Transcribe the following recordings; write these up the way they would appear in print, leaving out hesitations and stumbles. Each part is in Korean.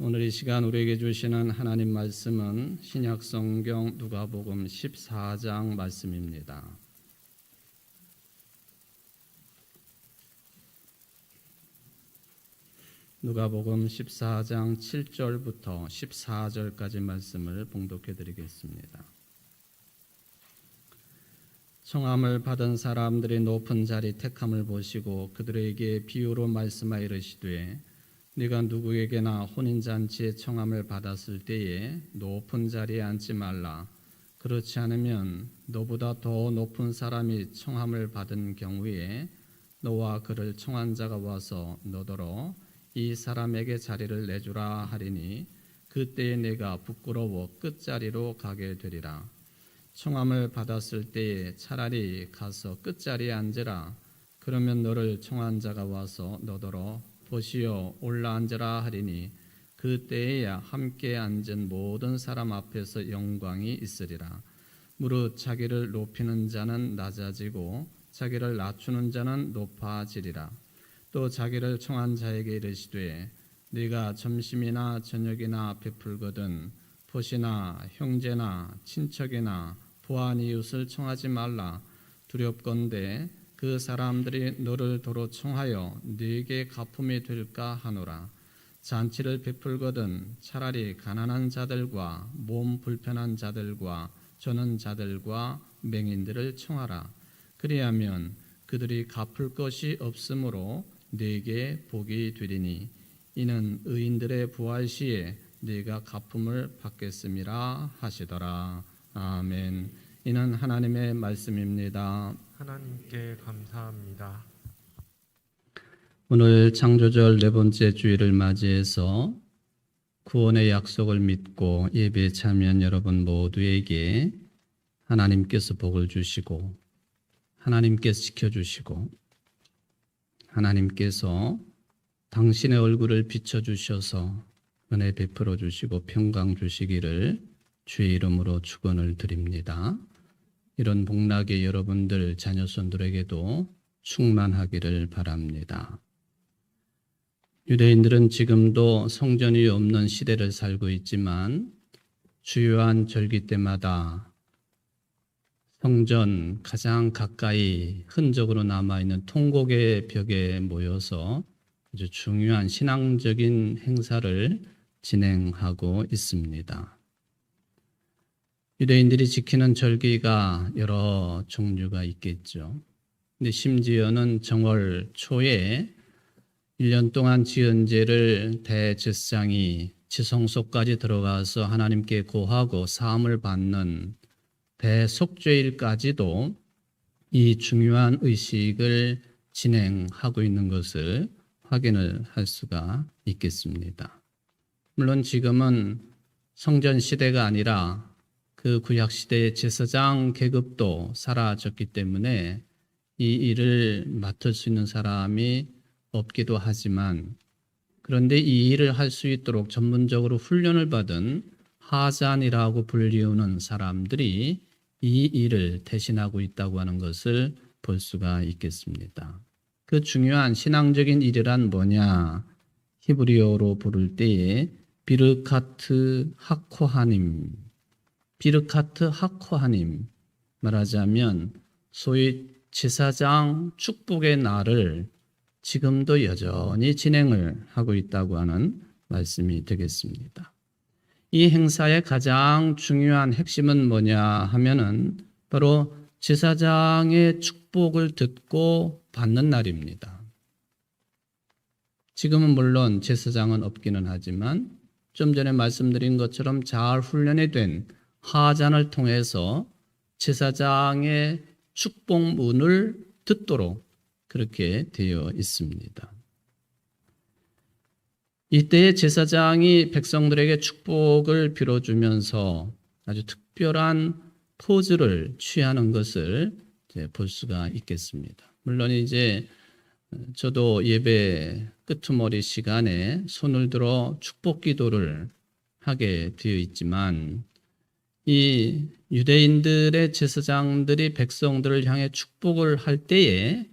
오늘 이 시간 우리에게 주시는 하나님 말씀은 신약성경 누가복음 14장 말씀입니다. 누가복음 14장 7절부터 14절까지 말씀을 봉독해 드리겠습니다. 청함을 받은 사람들이 높은 자리 택함을 보시고 그들에게 비유로 말씀하여 이르시되 네가 누구에게나 혼인잔치에 청함을 받았을 때에 높은 자리에 앉지 말라. 그렇지 않으면 너보다 더 높은 사람이 청함을 받은 경우에 너와 그를 청한 자가 와서 너더러 이 사람에게 자리를 내주라 하리니 그때에 내가 부끄러워 끝자리로 가게 되리라. 청함을 받았을 때에 차라리 가서 끝자리에 앉으라. 그러면 너를 청한 자가 와서 너더러 보시오 올라앉으라 하리니 그때에야 함께 앉은 모든 사람 앞에서 영광이 있으리라. 무릇 자기를 높이는 자는 낮아지고 자기를 낮추는 자는 높아지리라. 또 자기를 청한 자에게 이르시되 네가 점심이나 저녁이나 베풀거든 보시나 형제나 친척이나 부한 이웃을 청하지 말라. 두렵건대 그 사람들이 너를 도로 청하여 네게 가품이 될까 하노라. 잔치를 베풀거든 차라리 가난한 자들과 몸 불편한 자들과 저는 자들과 맹인들을 청하라. 그리하면 그들이 갚을 것이 없으므로 네게 복이 되리니 이는 의인들의 부활 시에 네가 가품을 받겠음이라 하시더라. 아멘. 이는 하나님의 말씀입니다. 하나님께 감사합니다. 오늘 창조절 네 번째 주일을 맞이해서 구원의 약속을 믿고 예배에 참여한 여러분 모두에게 하나님께서 복을 주시고 하나님께서 지켜주시고 하나님께서 당신의 얼굴을 비춰주셔서 은혜 베풀어 주시고 평강 주시기를 주의 이름으로 축원을 드립니다. 이런 복락이 여러분들 자녀손들에게도 충만하기를 바랍니다. 유대인들은 지금도 성전이 없는 시대를 살고 있지만 주요한 절기 때마다 성전 가장 가까이 흔적으로 남아있는 통곡의 벽에 모여서 아주 중요한 신앙적인 행사를 진행하고 있습니다. 유대인들이 지키는 절기가 여러 종류가 있겠죠. 근데 심지어는 정월 초에 1년 동안 지은 죄를 대제사장이 지성소까지 들어가서 하나님께 고하고 사함을 받는 대속죄일까지도 이 중요한 의식을 진행하고 있는 것을 확인을 할 수가 있겠습니다. 물론 지금은 성전 시대가 아니라 그 구약 시대의 제사장 계급도 사라졌기 때문에 이 일을 맡을 수 있는 사람이 없기도 하지만 그런데 이 일을 할 수 있도록 전문적으로 훈련을 받은 하잔이라고 불리우는 사람들이 이 일을 대신하고 있다고 하는 것을 볼 수가 있겠습니다. 그 중요한 신앙적인 일이란 뭐냐? 히브리어로 부를 때에 비르카트 하코하님, 비르카트 하코하님, 말하자면 소위 제사장 축복의 날을 지금도 여전히 진행을 하고 있다고 하는 말씀이 되겠습니다. 이 행사의 가장 중요한 핵심은 뭐냐 하면은 바로 제사장의 축복을 듣고 받는 날입니다. 지금은 물론 제사장은 없기는 하지만 좀 전에 말씀드린 것처럼 잘 훈련이 된 하잔을 통해서 제사장의 축복문을 듣도록 그렇게 되어 있습니다. 이때의 제사장이 백성들에게 축복을 빌어주면서 아주 특별한 포즈를 취하는 것을 볼 수가 있겠습니다. 물론 이제 저도 예배 끄트머리 시간에 손을 들어 축복 기도를 하게 되어 있지만 이 유대인들의 제사장들이 백성들을 향해 축복을 할 때에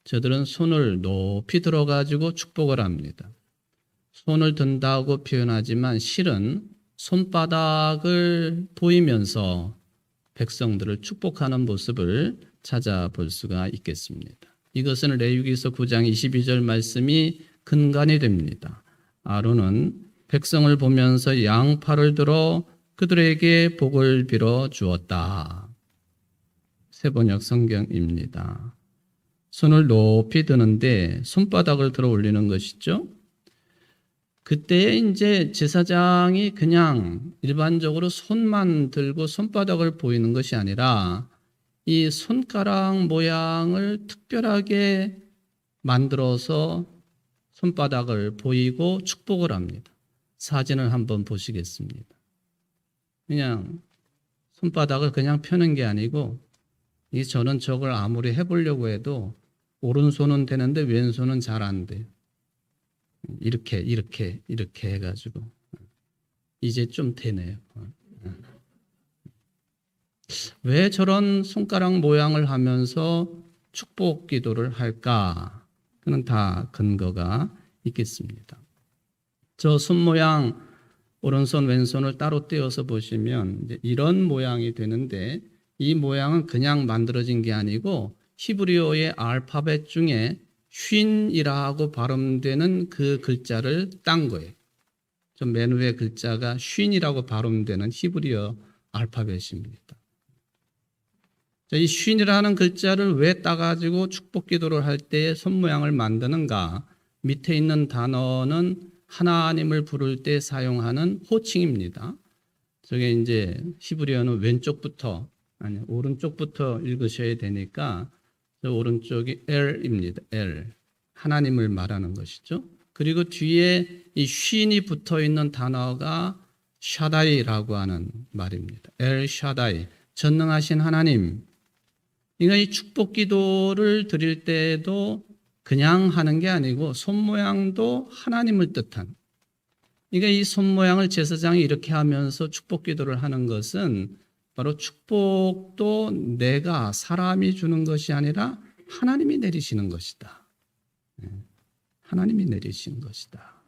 저들은 손을 높이 들어가지고 축복을 합니다. 손을 든다고 표현하지만 실은 손바닥을 보이면서 백성들을 축복하는 모습을 찾아볼 수가 있겠습니다. 이것은 레위기서 9장 22절 말씀이 근간이 됩니다. 아론은 백성을 보면서 양팔을 들어 그들에게 복을 빌어 주었다. 세번역 성경입니다. 손을 높이 드는데 손바닥을 들어 올리는 것이죠. 그때 이제 제사장이 그냥 일반적으로 손만 들고 손바닥을 보이는 것이 아니라 이 손가락 모양을 특별하게 만들어서 손바닥을 보이고 축복을 합니다. 사진을 한번 보시겠습니다. 그냥 손바닥을 그냥 펴는 게 아니고 저는 저걸 아무리 해보려고 해도 오른손은 되는데 왼손은 잘 안 돼요. 이렇게 해가지고 이제 좀 되네요. 왜 저런 손가락 모양을 하면서 축복 기도를 할까? 그는 다 근거가 있겠습니다. 저 손 모양 오른손 왼손을 따로 떼어서 보시면 이제 이런 모양이 되는데 이 모양은 그냥 만들어진 게 아니고 히브리어의 알파벳 중에 쉰이라고 발음되는 그 글자를 딴 거예요. 저 맨 위에 글자가 쉰이라고 발음되는 히브리어 알파벳입니다. 이 쉰이라는 글자를 왜 따가지고 축복 기도를 할 때 손 모양을 만드는가? 밑에 있는 단어는 하나님을 부를 때 사용하는 호칭입니다. 저게 이제 히브리어는 왼쪽부터 아니 오른쪽부터 읽으셔야 되니까 저 오른쪽이 엘입니다. 엘. 하나님을 말하는 것이죠. 그리고 뒤에 이 쉰이 붙어 있는 단어가 샤다이라고 하는 말입니다. 엘 샤다이. 전능하신 하나님. 그러니까 이 축복 기도를 드릴 때도 그냥 하는 게 아니고 손 모양도 하나님을 뜻한. 그러니까 이 손 모양을 제사장이 이렇게 하면서 축복 기도를 하는 것은 바로 축복도 내가 사람이 주는 것이 아니라 하나님이 내리시는 것이다. 하나님이 내리시는 것이다.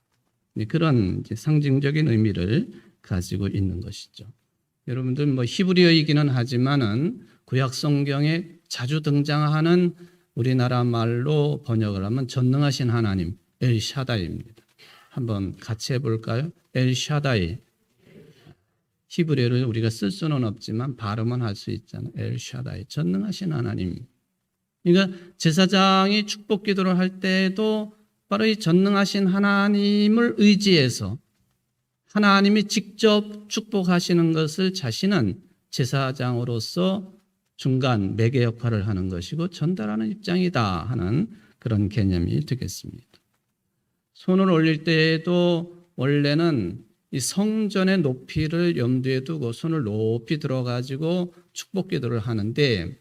그런 이제 상징적인 의미를 가지고 있는 것이죠. 여러분들 뭐 히브리어이기는 하지만은 구약 성경에 자주 등장하는 우리나라 말로 번역을 하면 전능하신 하나님 엘샤다이입니다. 한번 같이 해볼까요? 엘샤다이. 히브리어를 우리가 쓸 수는 없지만 발음은 할 수 있잖아요. 엘샤다이. 전능하신 하나님. 그러니까 제사장이 축복 기도를 할 때도 바로 이 전능하신 하나님을 의지해서 하나님이 직접 축복하시는 것을 자신은 제사장으로서 중간 매개 역할을 하는 것이고 전달하는 입장이다 하는 그런 개념이 되겠습니다. 손을 올릴 때에도 원래는 이 성전의 높이를 염두에 두고 손을 높이 들어가지고 축복 기도를 하는데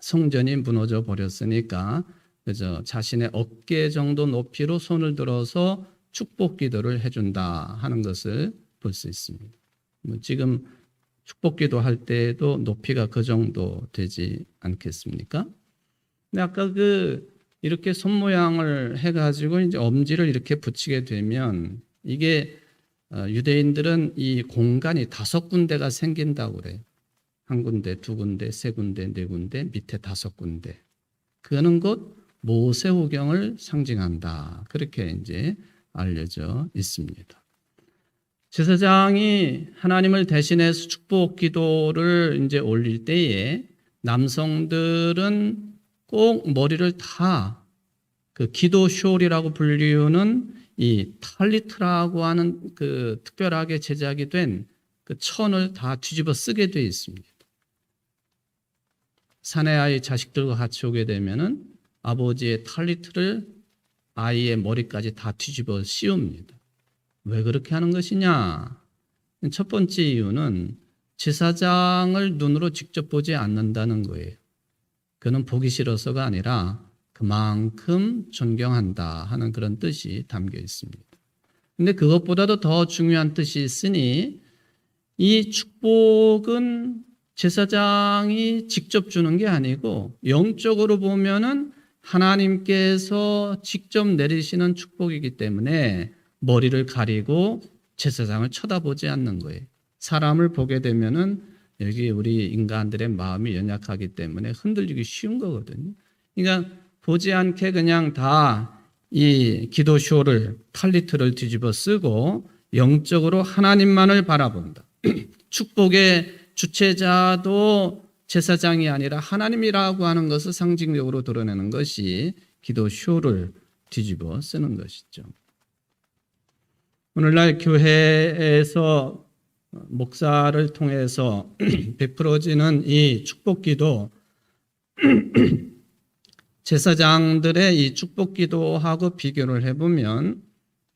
성전이 무너져 버렸으니까 그저 자신의 어깨 정도 높이로 손을 들어서 축복 기도를 해준다 하는 것을 볼 수 있습니다. 지금 축복 기도 할 때에도 높이가 그 정도 되지 않겠습니까? 근데 아까 이렇게 손 모양을 해가지고 이제 엄지를 이렇게 붙이게 되면 이게 유대인들은 이 공간이 5군데가 생긴다고 그래요. 1군데, 2군데, 3군데, 4군데, 밑에 5군데. 그거는 곧 모세오경을 상징한다. 그렇게 이제 알려져 있습니다. 제사장이 하나님을 대신해서 축복 기도를 이제 올릴 때에 남성들은 꼭 머리를 다 그 기도 숄이라고 불리우는 이 탈리트라고 하는 그 특별하게 제작이 된 그 천을 다 뒤집어 쓰게 되어 있습니다. 사내아이 자식들과 같이 오게 되면은 아버지의 탈리트를 아이의 머리까지 다 뒤집어 씌웁니다. 왜 그렇게 하는 것이냐? 첫 번째 이유는 제사장을 눈으로 직접 보지 않는다는 거예요. 그는 보기 싫어서가 아니라 그만큼 존경한다 하는 그런 뜻이 담겨 있습니다. 근데 그것보다도 더 중요한 뜻이 있으니 이 축복은 제사장이 직접 주는 게 아니고 영적으로 보면은 하나님께서 직접 내리시는 축복이기 때문에 머리를 가리고 제사장을 쳐다보지 않는 거예요. 사람을 보게 되면은 여기 우리 인간들의 마음이 연약하기 때문에 흔들리기 쉬운 거거든요. 그러니까 보지 않게 그냥 다 이 기도쇼를 팔리트를 뒤집어 쓰고 영적으로 하나님만을 바라본다. 축복의 주체자도 제사장이 아니라 하나님이라고 하는 것을 상징적으로 드러내는 것이 기도쇼를 뒤집어 쓰는 것이죠. 오늘날 교회에서 목사를 통해서 베풀어지는 이 축복기도 제사장들의 이 축복기도하고 비교를 해보면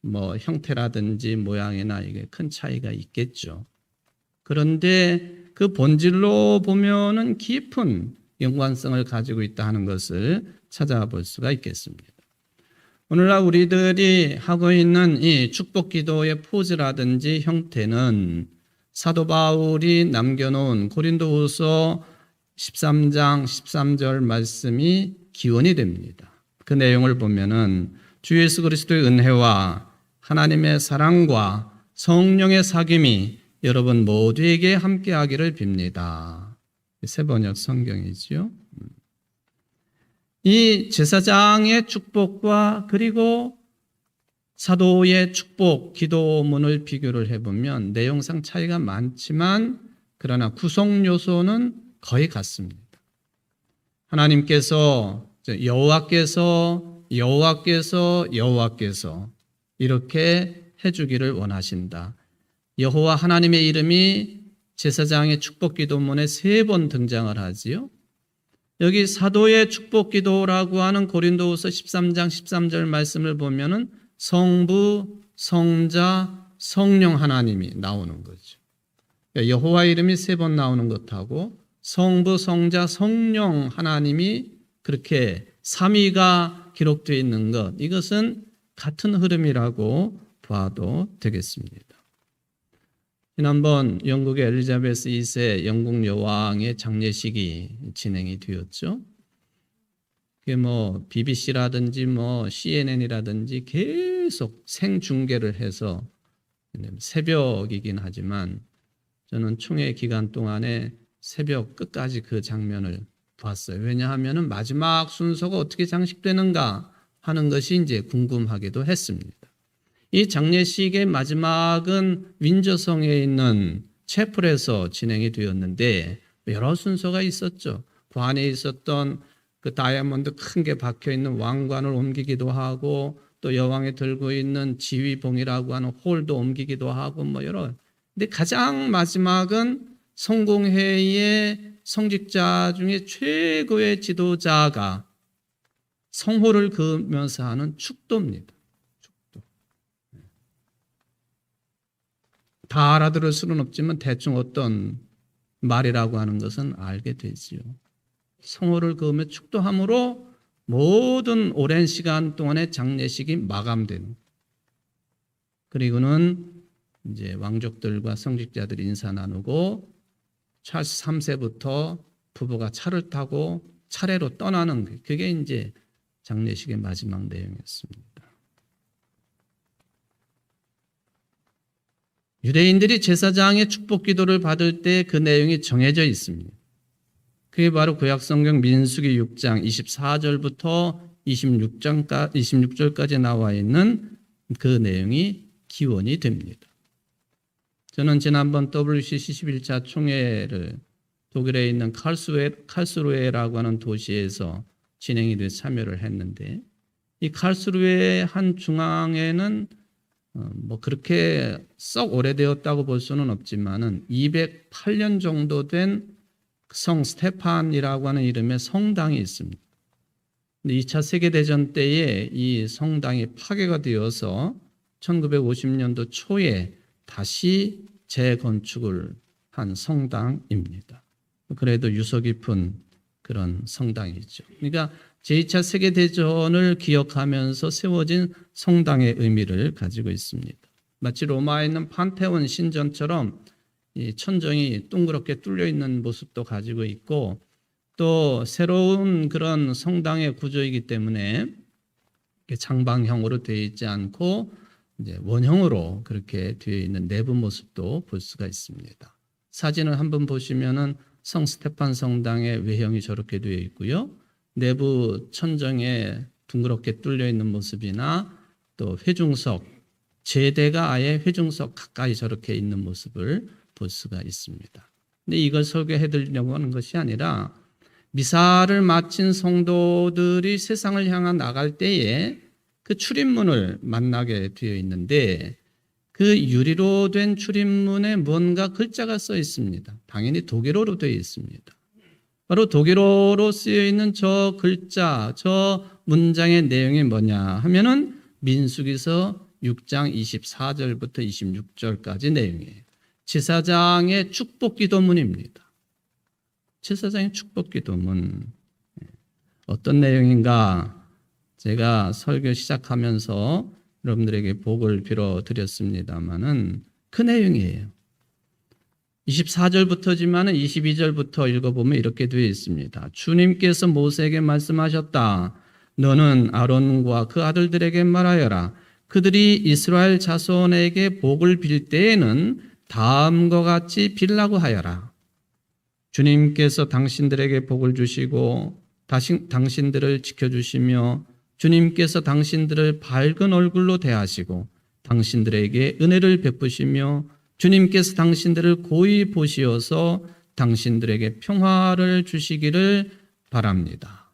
뭐 형태라든지 모양이나 이게 큰 차이가 있겠죠. 그런데 그 본질로 보면은 깊은 연관성을 가지고 있다 하는 것을 찾아볼 수가 있겠습니다. 오늘날 우리들이 하고 있는 이 축복기도의 포즈라든지 형태는 사도 바울이 남겨놓은 고린도후서 13장 13절 말씀이 기원이 됩니다. 그 내용을 보면은 주 예수 그리스도의 은혜와 하나님의 사랑과 성령의 사귐이 여러분 모두에게 함께하기를 빕니다. 새번역 성경이지요. 이 제사장의 축복과 그리고 사도의 축복 기도문을 비교를 해보면 내용상 차이가 많지만 그러나 구성 요소는 거의 같습니다. 하나님께서 여호와께서 이렇게 해주기를 원하신다. 여호와 하나님의 이름이 제사장의 축복 기도문에 3번 등장을 하지요. 여기 사도의 축복 기도라고 하는 고린도후서 13장 13절 말씀을 보면은 성부, 성자, 성령 하나님이 나오는 거죠. 여호와 이름이 3번 나오는 것하고 성부, 성자, 성령 하나님이 그렇게 삼위가 기록되어 있는 것, 이것은 같은 흐름이라고 봐도 되겠습니다. 지난번 영국의 엘리자베스 2세 영국 여왕의 장례식이 진행이 되었죠. 그게 뭐 BBC라든지 뭐 CNN이라든지 계속 생중계를 해서 새벽이긴 하지만 저는 총회 기간 동안에 새벽 끝까지 그 장면을 봤어요. 왜냐하면 마지막 순서가 어떻게 장식되는가 하는 것이 이제 궁금하기도 했습니다. 이 장례식의 마지막은 윈저성에 있는 채플에서 진행이 되었는데 여러 순서가 있었죠. 관에 있었던 그 다이아몬드 큰 게 박혀 있는 왕관을 옮기기도 하고 또 여왕이 들고 있는 지휘봉이라고 하는 홀도 옮기기도 하고 뭐 여러. 근데 가장 마지막은 성공회의의 성직자 중에 최고의 지도자가 성호를 그으면서 하는 축도입니다. 축도. 다 알아들을 수는 없지만 대충 어떤 말이라고 하는 것은 알게 되지요. 성호를 그으며 축도함으로 모든 오랜 시간 동안의 장례식이 마감되는. 그리고는 이제 왕족들과 성직자들이 인사 나누고 찰스 3세부터 부부가 차를 타고 차례로 떠나는 그게 이제 장례식의 마지막 내용이었습니다. 유대인들이 제사장의 축복 기도를 받을 때 그 내용이 정해져 있습니다. 그게 바로 구약성경 민수기 6장 24절부터 26절까지 나와 있는 그 내용이 기원이 됩니다. 저는 지난번 WCC 11차 총회를 독일에 있는 칼스루헤라고 하는 도시에서 진행이 돼 참여를 했는데 이 칼스루헤 한 중앙에는 뭐 그렇게 썩 오래되었다고 볼 수는 없지만은 208년 정도 된 성 스테판이라고 하는 이름의 성당이 있습니다. 근데 2차 세계대전 때에 이 성당이 파괴가 되어서 1950년도 초에 다시 재건축을 한 성당입니다. 그래도 유서 깊은 그런 성당이죠. 그러니까 제2차 세계대전을 기억하면서 세워진 성당의 의미를 가지고 있습니다. 마치 로마에 있는 판테온 신전처럼 이 천정이 둥그렇게 뚫려 있는 모습도 가지고 있고 또 새로운 그런 성당의 구조이기 때문에 장방형으로 되어 있지 않고 이제 원형으로 그렇게 되어 있는 내부 모습도 볼 수가 있습니다. 사진을 한번 보시면은 성 스테판 성당의 외형이 저렇게 되어 있고요. 내부 천정에 둥그렇게 뚫려 있는 모습이나 또 회중석, 제대가 아예 회중석 가까이 저렇게 있는 모습을 볼 수가 있습니다. 근데 이걸 설교해 드리려고 하는 것이 아니라 미사를 마친 성도들이 세상을 향해 나갈 때에 그 출입문을 만나게 되어 있는데 그 유리로 된 출입문에 뭔가 글자가 써 있습니다. 당연히 독일어로 되어 있습니다. 바로 독일어로 쓰여 있는 저 글자, 저 문장의 내용이 뭐냐 하면은 민수기서 6장 24절부터 26절까지 내용이에요. 제사장의 축복 기도문입니다. 제사장의 축복 기도문. 어떤 내용인가? 제가 설교 시작하면서 여러분들에게 복을 빌어 드렸습니다만은 그 내용이에요. 24절부터지만은 22절부터 읽어보면 이렇게 되어 있습니다. 주님께서 모세에게 말씀하셨다. 너는 아론과 그 아들들에게 말하여라. 그들이 이스라엘 자손에게 복을 빌 때에는 다음과 같이 빌라고 하여라. 주님께서 당신들에게 복을 주시고 당신들을 지켜주시며 주님께서 당신들을 밝은 얼굴로 대하시고 당신들에게 은혜를 베푸시며 주님께서 당신들을 고이 보시어서 당신들에게 평화를 주시기를 바랍니다.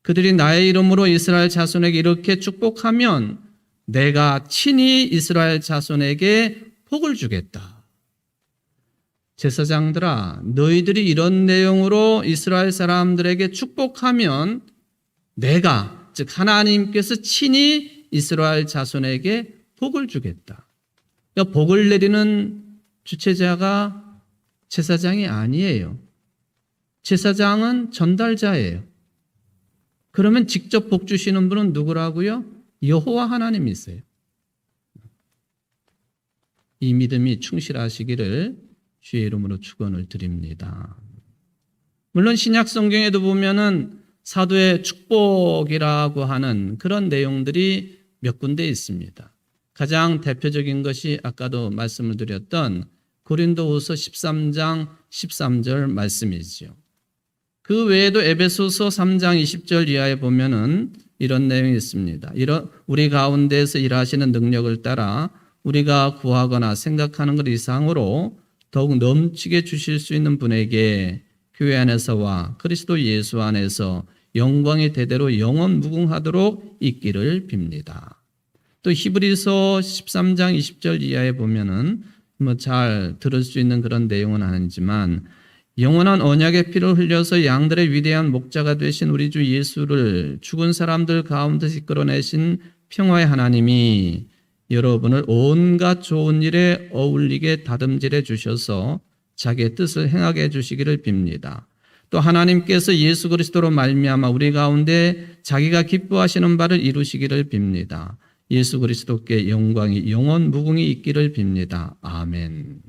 그들이 나의 이름으로 이스라엘 자손에게 이렇게 축복하면 내가 친히 이스라엘 자손에게 복을 주겠다. 제사장들아, 너희들이 이런 내용으로 이스라엘 사람들에게 축복하면 내가, 즉 하나님께서 친히 이스라엘 자손에게 복을 주겠다. 그러니까 복을 내리는 주체자가 제사장이 아니에요. 제사장은 전달자예요. 그러면 직접 복 주시는 분은 누구라고요? 여호와 하나님이세요. 이 믿음이 충실하시기를 주의 이름으로 축원을 드립니다. 물론 신약 성경에도 보면은 사도의 축복이라고 하는 그런 내용들이 몇 군데 있습니다. 가장 대표적인 것이 아까도 말씀을 드렸던 고린도후서 13장 13절 말씀이지요. 그 외에도 에베소서 3장 20절 이하에 보면은 이런 내용이 있습니다. 우리 가운데서 일하시는 능력을 따라 우리가 구하거나 생각하는 것 이상으로 더욱 넘치게 주실 수 있는 분에게 교회 안에서와 그리스도 예수 안에서 영광이 대대로 영원 무궁하도록 있기를 빕니다. 또 히브리서 13장 20절 이하에 보면은 잘 들을 수 있는 그런 내용은 아니지만 영원한 언약의 피를 흘려서 양들의 위대한 목자가 되신 우리 주 예수를 죽은 사람들 가운데서 이끌어내신 평화의 하나님이 여러분을 온갖 좋은 일에 어울리게 다듬질해 주셔서 자기의 뜻을 행하게 해주시기를 빕니다. 또 하나님께서 예수 그리스도로 말미암아 우리 가운데 자기가 기뻐하시는 바를 이루시기를 빕니다. 예수 그리스도께 영광이 영원 무궁히 있기를 빕니다. 아멘.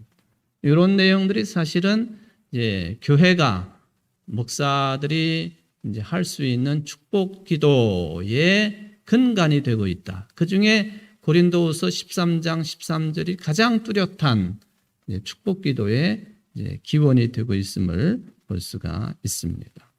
이런 내용들이 사실은 이제 교회가 목사들이 이제 할 수 있는 축복 기도의 근간이 되고 있다. 그 중에 고린도후서 13장 13절이 가장 뚜렷한 축복 기도의 기원이 되고 있음을 볼 수가 있습니다.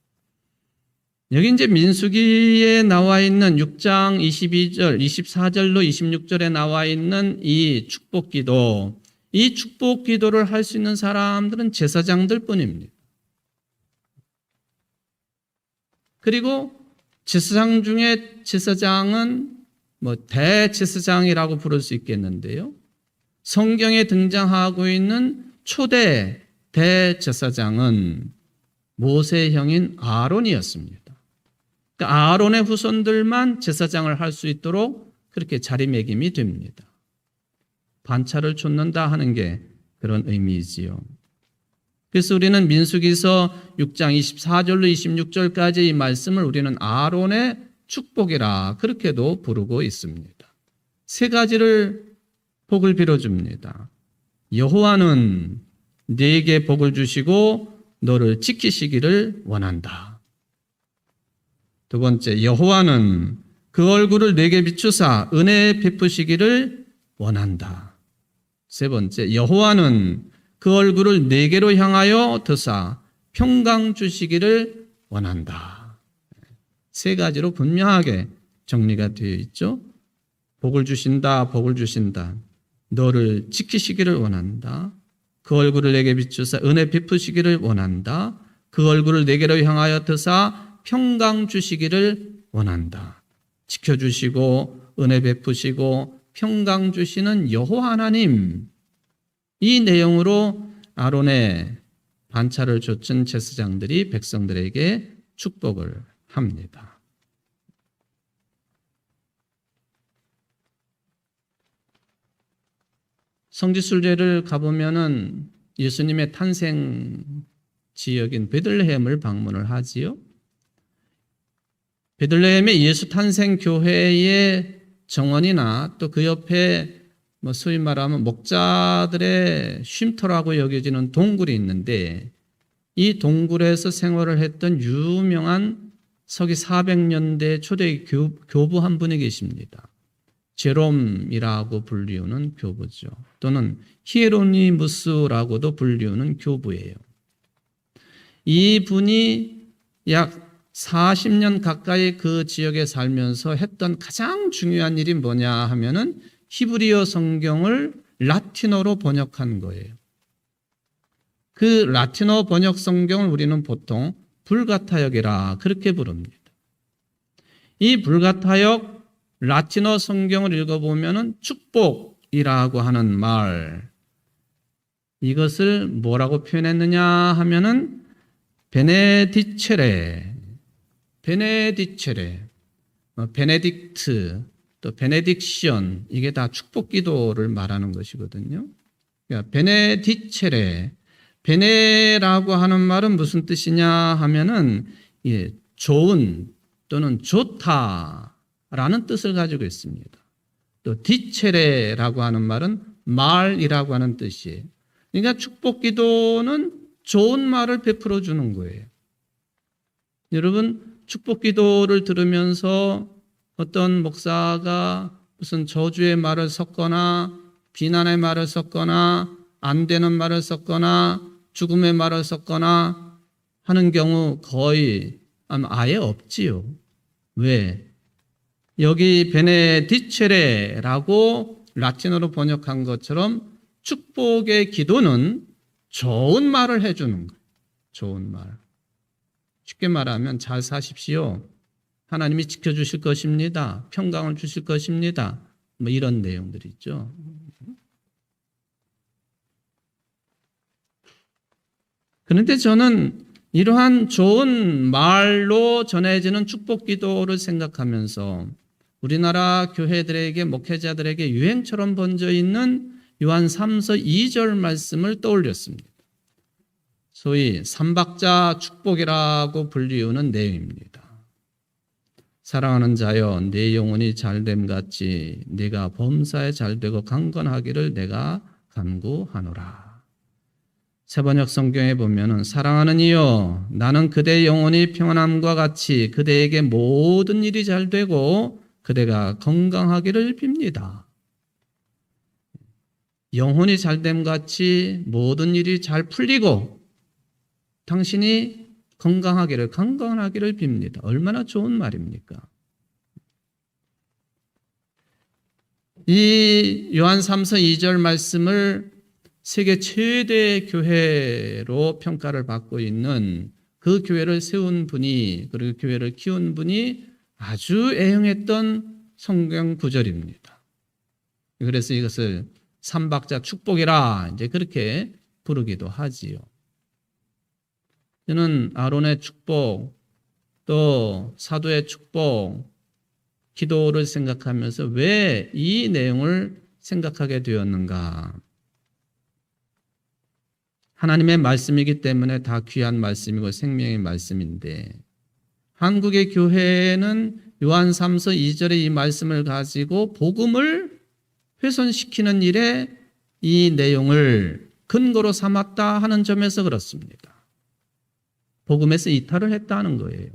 여기 이제 민수기에 나와 있는 6장 22절, 24절로 26절에 나와 있는 이 축복 기도, 이 축복 기도를 할 수 있는 사람들은 제사장들 뿐입니다. 그리고 제사장 중에 제사장은 대제사장이라고 부를 수 있겠는데요. 성경에 등장하고 있는 초대 대제사장은 모세의 형인 아론이었습니다. 그러니까 아론의 후손들만 제사장을 할 수 있도록 그렇게 자리매김이 됩니다. 반차를 쫓는다 하는 게 그런 의미이지요. 그래서 우리는 민수기서 6장 24절로 26절까지 이 말씀을 우리는 아론의 축복이라 그렇게도 부르고 있습니다. 세 가지를 복을 빌어줍니다. 여호와는 네게 복을 주시고 너를 지키시기를 원한다. 두 번째, 여호와는 그 얼굴을 내게 비추사 은혜 베푸시기를 원한다. 세 번째, 여호와는 그 얼굴을 내게로 향하여 드사 평강 주시기를 원한다. 세 가지로 분명하게 정리가 되어 있죠. 복을 주신다, 복을 주신다. 너를 지키시기를 원한다. 그 얼굴을 내게 비추사 은혜 베푸시기를 원한다. 그 얼굴을 내게로 향하여 드사 평강 주시기를 원한다. 지켜주시고 은혜 베푸시고 평강 주시는 여호와 하나님, 이 내용으로 아론의 반차를 좇은 제사장들이 백성들에게 축복을 합니다. 성지순례를 가보면은 예수님의 탄생 지역인 베들레헴을 방문을 하지요. 베들레헴의 예수 탄생 교회의 정원이나 또 그 옆에 소위 말하면 목자들의 쉼터라고 여겨지는 동굴이 있는데, 이 동굴에서 생활을 했던 유명한 서기 400년대 초대 교부 한 분이 계십니다. 제롬이라고 불리우는 교부죠. 또는 히에로니무스라고도 불리우는 교부예요. 이 분이 약 40년 가까이 그 지역에 살면서 했던 가장 중요한 일이 뭐냐 하면은 히브리어 성경을 라틴어로 번역한 거예요. 그 라틴어 번역 성경을 우리는 보통 불가타역이라 그렇게 부릅니다. 이 불가타역 라틴어 성경을 읽어보면은 축복이라고 하는 말, 이것을 뭐라고 표현했느냐 하면은 베네딕트, 베네딕트, 또 베네딕션, 이게 다 축복 기도를 말하는 것이거든요. 그러니까 베네딕체레, 베네라고 하는 말은 무슨 뜻이냐 하면은 좋은 또는 좋다라는 뜻을 가지고 있습니다. 또 디체레라고 하는 말은 말이라고 하는 뜻이에요. 그러니까 축복 기도는 좋은 말을 베풀어 주는 거예요. 여러분, 축복 기도를 들으면서 어떤 목사가 무슨 저주의 말을 섞거나 비난의 말을 섞거나 안 되는 말을 섞거나 죽음의 말을 섞거나 하는 경우 거의 아예 없지요. 왜? 여기 베네디체레라고 라틴어로 번역한 것처럼 축복의 기도는 좋은 말을 해주는 거예요. 좋은 말. 쉽게 말하면 잘 사십시오. 하나님이 지켜주실 것입니다. 평강을 주실 것입니다. 뭐 이런 내용들이 있죠. 그런데 저는 이러한 좋은 말로 전해지는 축복 기도를 생각하면서 우리나라 교회들에게, 목회자들에게 유행처럼 번져 있는 요한 3서 2절 말씀을 떠올렸습니다. 소위 삼박자 축복이라고 불리우는 내용입니다. 사랑하는 자여, 내 영혼이 잘됨 같이 네가 범사에 잘되고 강건하기를 내가 간구하노라. 세번역 성경에 보면은 사랑하는 이여, 나는 그대의 영혼이 평안함과 같이 그대에게 모든 일이 잘되고 그대가 건강하기를 빕니다. 영혼이 잘됨 같이 모든 일이 잘 풀리고 당신이 건강하기를, 강건하기를 빕니다. 얼마나 좋은 말입니까? 이 요한 3서 2절 말씀을 세계 최대 교회로 평가를 받고 있는 그 교회를 세운 분이, 그리고 교회를 키운 분이 아주 애용했던 성경 구절입니다. 그래서 이것을 삼박자 축복이라 이제 그렇게 부르기도 하지요. 저는 아론의 축복, 또 사도의 축복, 기도를 생각하면서 왜 이 내용을 생각하게 되었는가? 하나님의 말씀이기 때문에 다 귀한 말씀이고 생명의 말씀인데, 한국의 교회는 요한 3서 2절의 이 말씀을 가지고 복음을 훼손시키는 일에 이 내용을 근거로 삼았다 하는 점에서 그렇습니다. 복음에서 이탈을 했다는 거예요.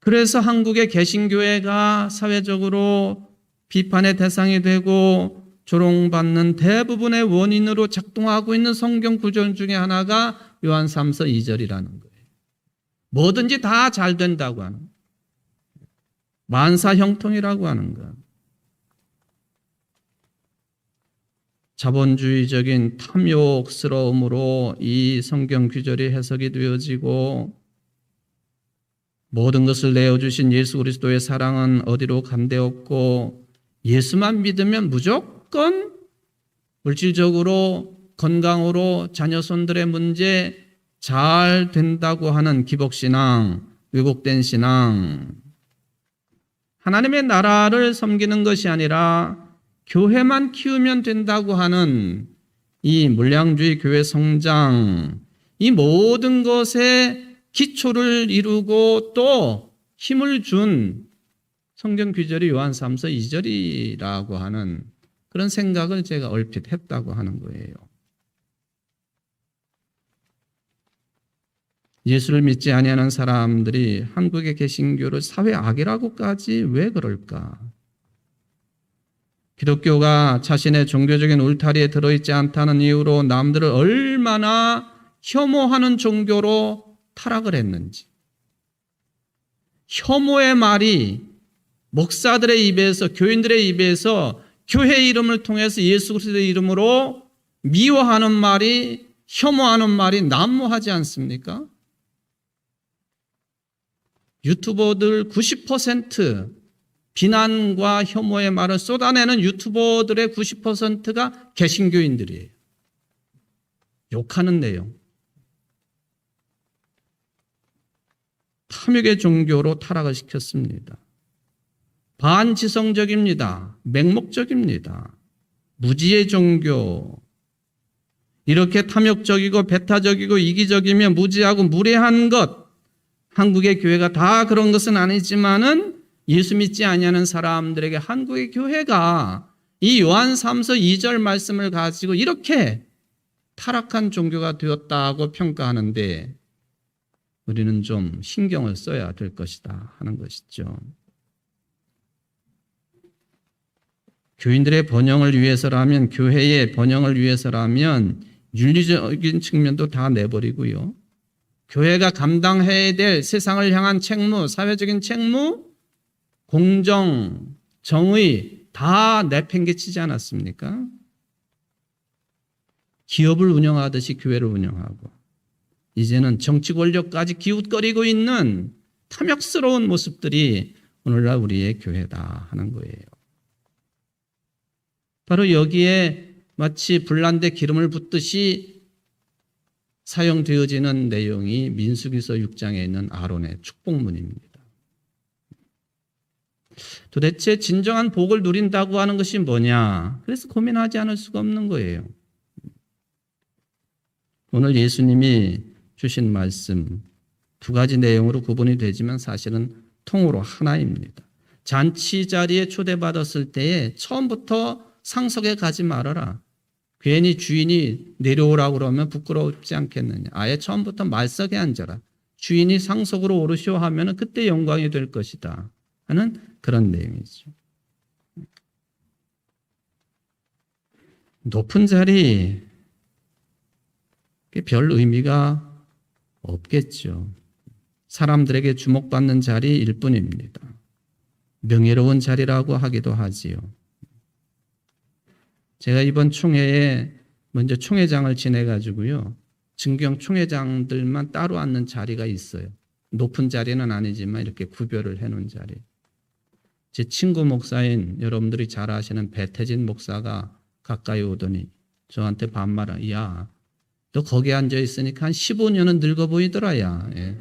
그래서 한국의 개신교회가 사회적으로 비판의 대상이 되고 조롱받는 대부분의 원인으로 작동하고 있는 성경 구절 중에 하나가 요한 3서 2절이라는 거예요. 뭐든지 다 잘 된다고 하는 거예요. 만사 형통이라고 하는 것. 자본주의적인 탐욕스러움으로 이 성경 구절이 해석이 되어지고 모든 것을 내어주신 예수 그리스도의 사랑은 어디로 간데없고 예수만 믿으면 무조건 물질적으로 건강으로 자녀손들의 문제 잘 된다고 하는 기복신앙, 왜곡된 신앙, 하나님의 나라를 섬기는 것이 아니라 교회만 키우면 된다고 하는 이 물량주의 교회 성장, 이 모든 것에 기초를 이루고 또 힘을 준 성경 구절이 요한 3서 2절이라고 하는 그런 생각을 제가 얼핏 했다고 하는 거예요. 예수를 믿지 아니하는 사람들이 한국의 개신교를 사회악이라고까지 왜 그럴까? 기독교가 자신의 종교적인 울타리에 들어있지 않다는 이유로 남들을 얼마나 혐오하는 종교로 타락을 했는지. 혐오의 말이 목사들의 입에서, 교인들의 입에서 교회 이름을 통해서 예수 그리스도의 이름으로 미워하는 말이, 혐오하는 말이 난무하지 않습니까? 유튜버들 90% 비난과 혐오의 말을 쏟아내는 유튜버들의 90%가 개신교인들이에요. 욕하는 내용. 탐욕의 종교로 타락을 시켰습니다. 반지성적입니다. 맹목적입니다. 무지의 종교. 이렇게 탐욕적이고 배타적이고 이기적이며 무지하고 무례한 것, 한국의 교회가 다 그런 것은 아니지만은 예수 믿지 아니하는 사람들에게 한국의 교회가 이 요한 3서 2절 말씀을 가지고 이렇게 타락한 종교가 되었다고 평가하는데 우리는 좀 신경을 써야 될 것이다 하는 것이죠. 교인들의 번영을 위해서라면, 교회의 번영을 위해서라면 윤리적인 측면도 다 내버리고요. 교회가 감당해야 될 세상을 향한 책무, 사회적인 책무, 공정, 정의 다 내팽개치지 않았습니까? 기업을 운영하듯이 교회를 운영하고 이제는 정치 권력까지 기웃거리고 있는 탐욕스러운 모습들이 오늘날 우리의 교회다 하는 거예요. 바로 여기에 마치 불난데 기름을 붓듯이 사용되어지는 내용이 민수기서 6장에 있는 아론의 축복문입니다. 도대체 진정한 복을 누린다고 하는 것이 뭐냐? 그래서 고민하지 않을 수가 없는 거예요. 오늘 예수님이 주신 말씀 두 가지 내용으로 구분이 되지만 사실은 통으로 하나입니다. 잔치 자리에 초대받았을 때에 처음부터 상석에 가지 말아라. 괜히 주인이 내려오라고 그러면 부끄럽지 않겠느냐. 아예 처음부터 말석에 앉아라. 주인이 상석으로 오르시오 하면 그때 영광이 될 것이다 하는 그런 내용이죠. 높은 자리 별 의미가 없겠죠. 사람들에게 주목받는 자리일 뿐입니다. 명예로운 자리라고 하기도 하지요. 제가 이번 총회에 먼저 총회장을 지내가지고요. 증경 총회장들만 따로 앉는 자리가 있어요. 높은 자리는 아니지만 이렇게 구별을 해놓은 자리. 제 친구 목사인 여러분들이 잘 아시는 배태진 목사가 가까이 오더니 저한테 반말을, 야, 너 거기 앉아 있으니까 한 15년은 늙어 보이더라, 야. 예.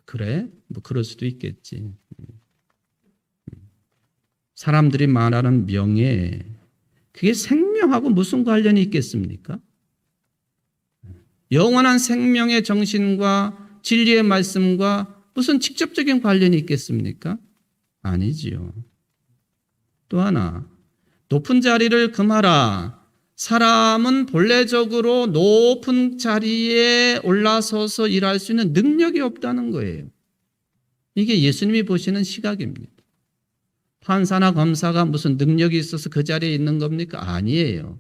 그래? 뭐 그럴 수도 있겠지. 사람들이 말하는 명예, 그게 생명하고 무슨 관련이 있겠습니까? 영원한 생명의 정신과 진리의 말씀과 무슨 직접적인 관련이 있겠습니까? 아니지요. 또 하나, 높은 자리를 금하라. 사람은 본래적으로 높은 자리에 올라서서 일할 수 있는 능력이 없다는 거예요. 이게 예수님이 보시는 시각입니다. 판사나 검사가 무슨 능력이 있어서 그 자리에 있는 겁니까? 아니에요.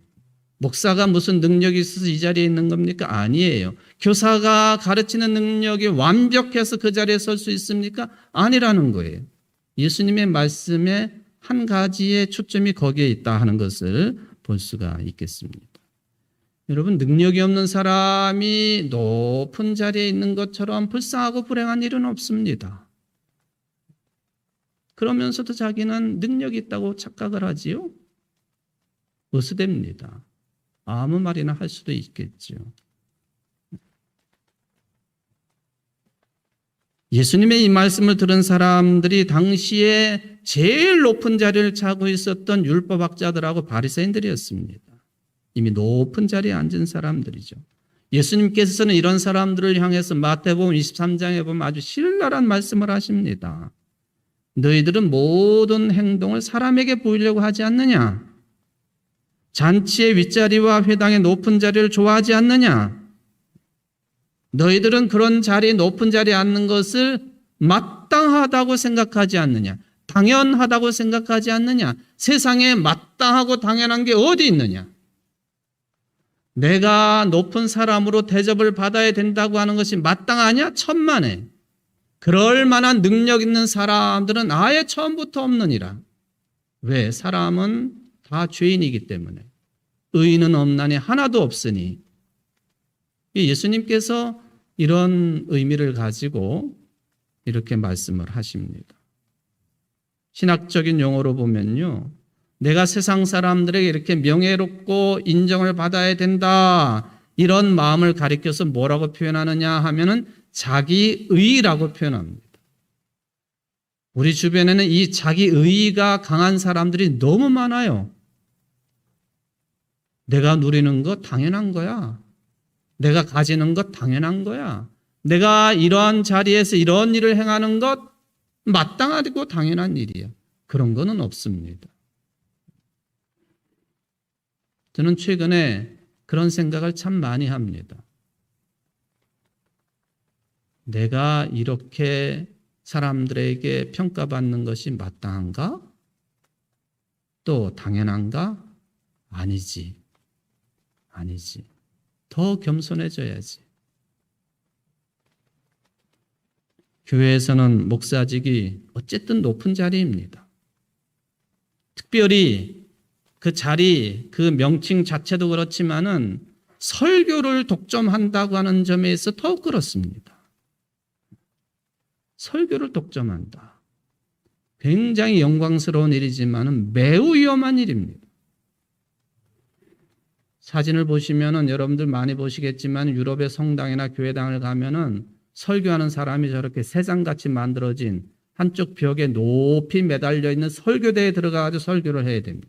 목사가 무슨 능력이 있어서 이 자리에 있는 겁니까? 아니에요. 교사가 가르치는 능력이 완벽해서 그 자리에 설 수 있습니까? 아니라는 거예요. 예수님의 말씀에 한 가지의 초점이 거기에 있다 하는 것을 볼 수가 있겠습니다. 여러분, 능력이 없는 사람이 높은 자리에 있는 것처럼 불쌍하고 불행한 일은 없습니다. 그러면서도 자기는 능력이 있다고 착각을 하지요? 으스댑니다. 아무 말이나 할 수도 있겠죠. 예수님의 이 말씀을 들은 사람들이 당시에 제일 높은 자리를 차고 있었던 율법학자들하고 바리새인들이었습니다. 이미 높은 자리에 앉은 사람들이죠. 예수님께서는 이런 사람들을 향해서 마태복음 23장에 보면 아주 신랄한 말씀을 하십니다. 너희들은 모든 행동을 사람에게 보이려고 하지 않느냐? 잔치의 윗자리와 회당의 높은 자리를 좋아하지 않느냐? 너희들은 그런 자리, 높은 자리에 앉는 것을 마땅하다고 생각하지 않느냐? 당연하다고 생각하지 않느냐? 세상에 마땅하고 당연한 게 어디 있느냐? 내가 높은 사람으로 대접을 받아야 된다고 하는 것이 마땅하냐? 천만에. 그럴 만한 능력 있는 사람들은 아예 처음부터 없느니라. 왜? 사람은 다 죄인이기 때문에. 의인은 없나니 하나도 없으니. 예수님께서 이런 의미를 가지고 이렇게 말씀을 하십니다. 신학적인 용어로 보면요, 내가 세상 사람들에게 이렇게 명예롭고 인정을 받아야 된다, 이런 마음을 가리켜서 뭐라고 표현하느냐 하면은 자기의라고 표현합니다. 우리 주변에는 이 자기의가 강한 사람들이 너무 많아요. 내가 누리는 것 당연한 거야. 내가 가지는 것 당연한 거야. 내가 이러한 자리에서 이런 일을 행하는 것 마땅하고 당연한 일이야. 그런 거는 없습니다. 저는 최근에 그런 생각을 참 많이 합니다. 내가 이렇게 사람들에게 평가받는 것이 마땅한가? 또 당연한가? 아니지. 더 겸손해져야지. 교회에서는 목사직이 어쨌든 높은 자리입니다. 특별히 그 자리, 그 명칭 자체도 그렇지만은 설교를 독점한다고 하는 점에 있어 더욱 그렇습니다. 설교를 독점한다. 굉장히 영광스러운 일이지만은 매우 위험한 일입니다. 사진을 보시면은 여러분들 많이 보시겠지만 유럽의 성당이나 교회당을 가면은 설교하는 사람이 저렇게 세상같이 만들어진 한쪽 벽에 높이 매달려 있는 설교대에 들어가서 설교를 해야 됩니다.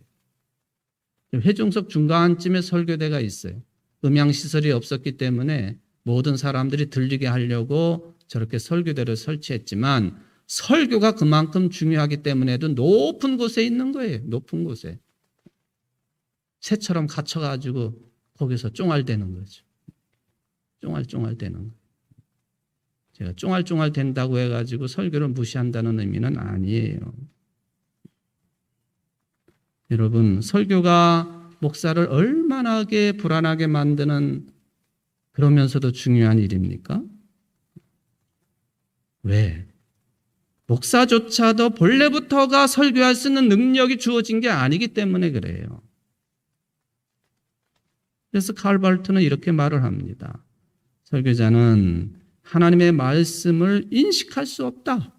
회중석 중간쯤에 설교대가 있어요. 음향시설이 없었기 때문에 모든 사람들이 들리게 하려고 저렇게 설교대를 설치했지만 설교가 그만큼 중요하기 때문에도 높은 곳에 있는 거예요. 높은 곳에. 새처럼 갇혀가지고 거기서 쫑알대는 거죠. 쫑알쫑알대는 거예요. 제가 쫑알쫑알 된다고 해가지고 설교를 무시한다는 의미는 아니에요. 여러분, 설교가 목사를 얼마나 불안하게 만드는 그러면서도 중요한 일입니까? 왜? 목사조차도 본래부터가 설교할 수 있는 능력이 주어진 게 아니기 때문에 그래요. 그래서 칼 발트는 이렇게 말을 합니다. 설교자는 하나님의 말씀을 인식할 수 없다.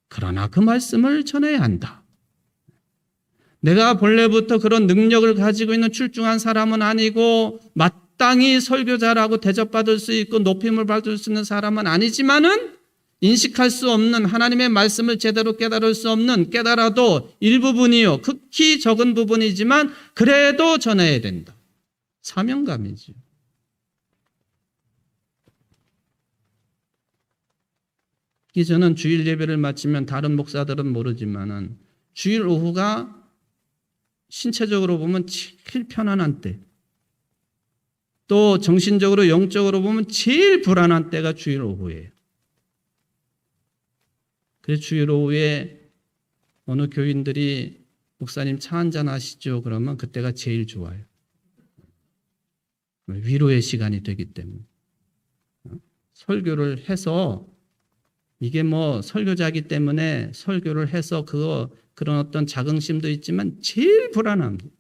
그러나 그 말씀을 전해야 한다. 내가 본래부터 그런 능력을 가지고 있는 출중한 사람은 아니고 마땅히 설교자라고 대접받을 수 있고 높임을 받을 수 있는 사람은 아니지만은 인식할 수 없는 하나님의 말씀을 제대로 깨달을 수 없는, 깨달아도 일부분이요, 극히 적은 부분이지만 그래도 전해야 된다. 사명감이죠. 저는 주일 예배를 마치면 다른 목사들은 모르지만은 주일 오후가 신체적으로 보면 제일 편안한 때, 또 정신적으로 영적으로 보면 제일 불안한 때가 주일 오후예요. 그래서 주일 오후에 어느 교인들이 목사님 차 한잔 하시죠? 그러면 그때가 제일 좋아요. 위로의 시간이 되기 때문에. 설교를 해서 이게 뭐 설교자이기 때문에 설교를 해서 그런 어떤 자긍심도 있지만 제일 불안합니다.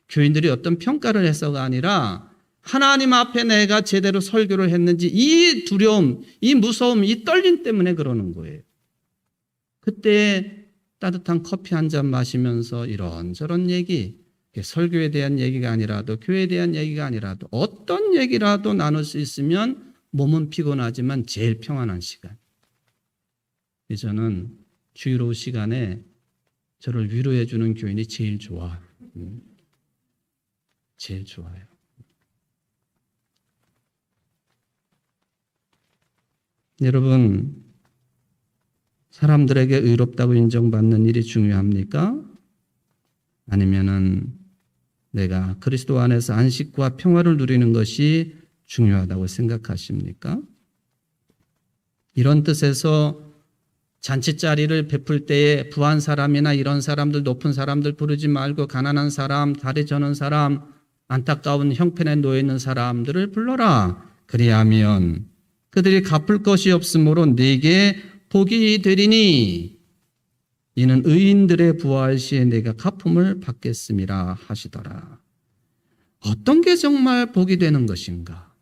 교인들이 어떤 평가를 해서가 아니라 하나님 앞에 내가 제대로 설교를 했는지 이 두려움, 이 무서움, 이 떨림 때문에 그러는 거예요. 그때 따뜻한 커피 한 잔 마시면서 이런저런 얘기, 설교에 대한 얘기가 아니라도 교회에 대한 얘기가 아니라도 어떤 얘기라도 나눌 수 있으면 몸은 피곤하지만 제일 평안한 시간. 저는 주일 오후 시간에 저를 위로해 주는 교인이 제일 좋아요. 제일 좋아요. 여러분, 사람들에게 의롭다고 인정받는 일이 중요합니까? 아니면은 내가 그리스도 안에서 안식과 평화를 누리는 것이 중요하다고 생각하십니까? 이런 뜻에서 잔치자리를 베풀 때에 부한 사람이나 이런 사람들, 높은 사람들 부르지 말고 가난한 사람, 다리 저는 사람, 안타까운 형편에 놓여 있는 사람들을 불러라. 그리하면 그들이 갚을 것이 없으므로 네게 복이 되리니 이는 의인들의 부활 시에 내가 갚음을 받겠음이라 하시더라. 어떤 게 정말 복이 되는 것인가?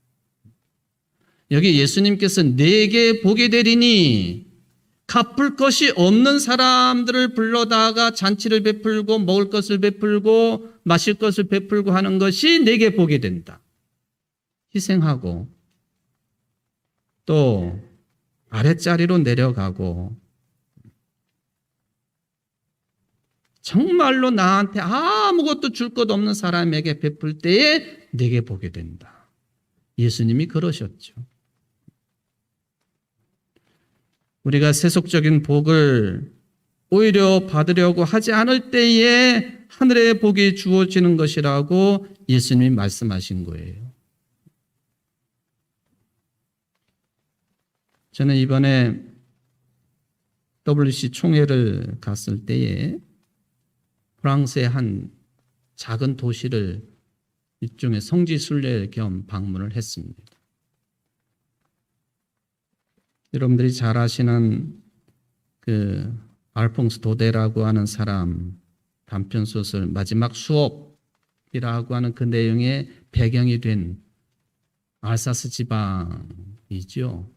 여기 예수님께서 내게 복이 되리니 갚을 것이 없는 사람들을 불러다가 잔치를 베풀고 먹을 것을 베풀고 마실 것을 베풀고 하는 것이 내게 복이 된다. 희생하고 또 아랫자리로 내려가고 정말로 나한테 아무것도 줄 것 없는 사람에게 베풀 때에 내게 복이 된다. 예수님이 그러셨죠. 우리가 세속적인 복을 오히려 받으려고 하지 않을 때에 하늘의 복이 주어지는 것이라고 예수님이 말씀하신 거예요. 저는 이번에 WC 총회를 갔을 때에 프랑스의 한 작은 도시를 일종의 성지순례 겸 방문을 했습니다. 여러분들이 잘 아시는 그 알퐁스 도데라고 하는 사람 단편소설 마지막 수업이라고 하는 그 내용의 배경이 된 알사스 지방이죠.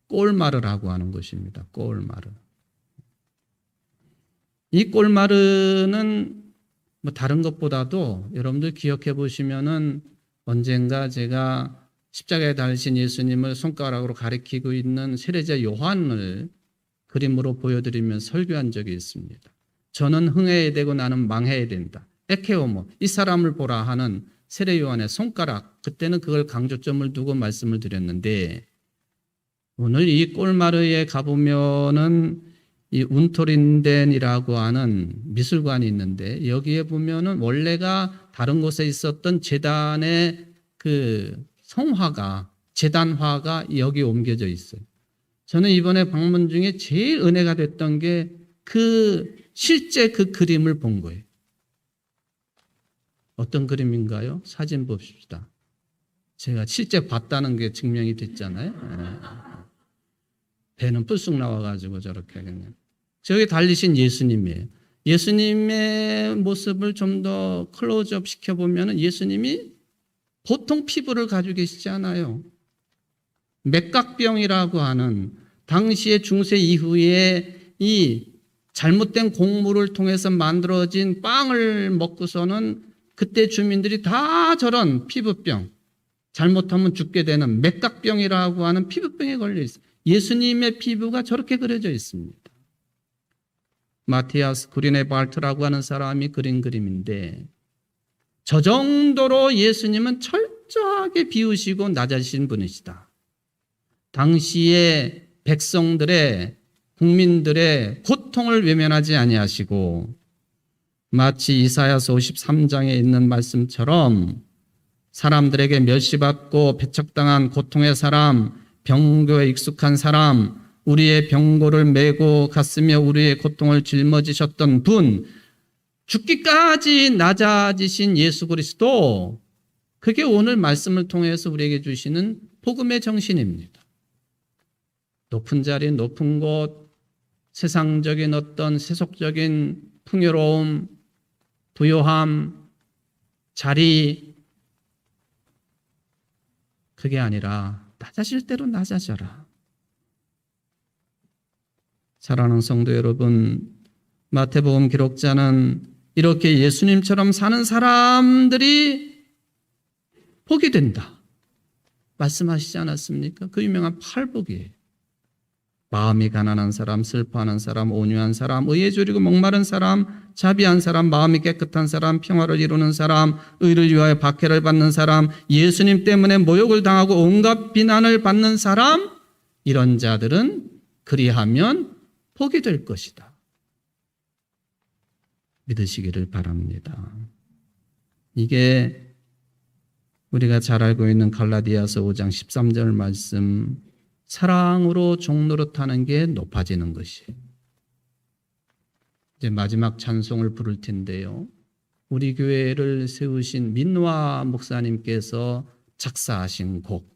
꼴마르라고 하는 곳입니다. 꼴마르. 이 꼴마르는 뭐 다른 것보다도 여러분들 기억해 보시면은 언젠가 제가 십자가에 달리신 예수님을 손가락으로 가리키고 있는 세례자 요한을 그림으로 보여드리며 설교한 적이 있습니다. 저는 흥해야 되고 나는 망해야 된다. 에케오모, 이 사람을 보라 하는 세례 요한의 손가락, 그때는 그걸 강조점을 두고 말씀을 드렸는데 오늘 이 꼴마르에 가보면은 이 운토린덴이라고 하는 미술관이 있는데 여기에 보면은 원래가 다른 곳에 있었던 제단의 그 성화가, 제단화가 여기 옮겨져 있어요. 저는 이번에 방문 중에 제일 은혜가 됐던 게 실제 그 그림을 본 거예요. 어떤 그림인가요? 사진 봅시다. 제가 실제 봤다는 게 증명이 됐잖아요. 배는 뿔쑥 나와가지고 저렇게 그냥. 저기 달리신 예수님이에요. 예수님의 모습을 좀 더 클로즈업 시켜보면 예수님이 보통 피부를 가지고 계시지 않아요. 맥각병이라고 하는 당시의 중세 이후에 이 잘못된 곡물을 통해서 만들어진 빵을 먹고서는 그때 주민들이 다 저런 피부병, 잘못하면 죽게 되는 맥각병이라고 하는 피부병에 걸려 있어요. 예수님의 피부가 저렇게 그려져 있습니다. 마티아스 그리네발트라고 하는 사람이 그린 그림인데 저 정도로 예수님은 철저하게 비우시고 낮아지신 분이시다. 당시의 백성들의 국민들의 고통을 외면하지 아니하시고 마치 이사야서 53장에 있는 말씀처럼 사람들에게 멸시받고 배척당한 고통의 사람, 병고에 익숙한 사람, 우리의 병고를 메고 갔으며 우리의 고통을 짊어지셨던 분, 죽기까지 낮아지신 예수 그리스도, 그게 오늘 말씀을 통해서 우리에게 주시는 복음의 정신입니다. 높은 자리, 높은 곳, 세상적인 어떤 세속적인 풍요로움, 부요함, 자리, 그게 아니라 낮아질 대로 낮아져라. 사랑하는 성도 여러분, 마태복음 기록자는 이렇게 예수님처럼 사는 사람들이 복이 된다 말씀하시지 않았습니까? 그 유명한 팔복이에요. 마음이 가난한 사람, 슬퍼하는 사람, 온유한 사람, 의에 졸이고 목마른 사람, 자비한 사람, 마음이 깨끗한 사람, 평화를 이루는 사람, 의를 위하여 박해를 받는 사람, 예수님 때문에 모욕을 당하고 온갖 비난을 받는 사람, 이런 자들은 그리하면 복이 될 것이다. 믿으시기를 바랍니다. 이게 우리가 잘 알고 있는 갈라디아서 5장 13절 말씀, 사랑으로 종노릇하는 게 높아지는 것이에요. 이제 마지막 찬송을 부를 텐데요. 우리 교회를 세우신 민화 목사님께서 작사하신 곡,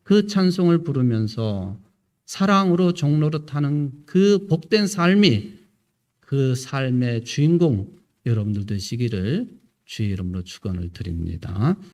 그 찬송을 부르면서 사랑으로 종노릇하는 그 복된 삶이 그 삶의 주인공 여러분들 되시기를 주의 이름으로 축원을 드립니다.